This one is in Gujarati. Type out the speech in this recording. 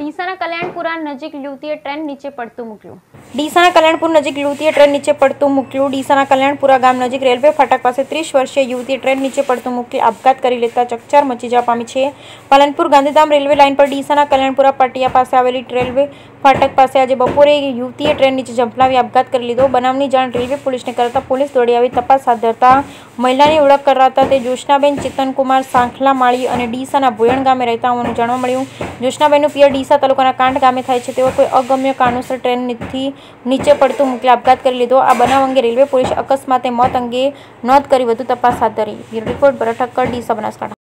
ડીસાના કલ્યાણપુરા નજીક યુવતીએ ટ્રેન નીચે પડતું મૂક્યું. ડીસાના કલ્યાણપુર નજીક યુવતીએ ટ્રેન નીચે પડતું મૂક્યું. ડીસાના કલ્યાણપુરા ગામ નજીક રેલવે ફાટક પાસે 30 વર્ષીય યુવતીએ ટ્રેન નીચે પડતું મૂકી આપઘાત કરી લેતા ચકચાર મચી જવા પામી છે. પાલનપુર ગાંધીધામ રેલવે લાઇન પર ડીસાના કલ્યાણપુરા પાટિયા પાસે આવેલી રેલવે ફાટક પાસે આજે બપોરે યુવતીએ ટ્રેન નીચે ઝંપલાવી આપઘાત કરી લીધો. બનાવની જાણ રેલવે પોલીસને કરતા પોલીસ દોડી આવી તપાસ હાથ ધરતા મહિલાની ઓળખ કરાતા તે જ્યોત્સનાબેન ચેતનકુમાર સાંખલા માળી અને ડીસાના ભોયણ ગામે રહેતા હોવાનું જાણવા મળ્યું. જ્યોત્સનાબેનનું પિયર ડીસા તાલુકાના કાંઠ ગામે થાય છે. તેઓ કોઈ અગમ્ય કારણોસર ટ્રેનથી નીચે પડતું મૂકી આપઘાત કરી લીધો. આ બનાવ અંગે રેલવે પોલીસે અકસ્માતે મોત અંગે નોંધ કરી વધુ તપાસ હાથ ધરી. બ્યુરો રિપોર્ટ ભરત ઠક્કર, ડીસા, બનાસકાંઠા.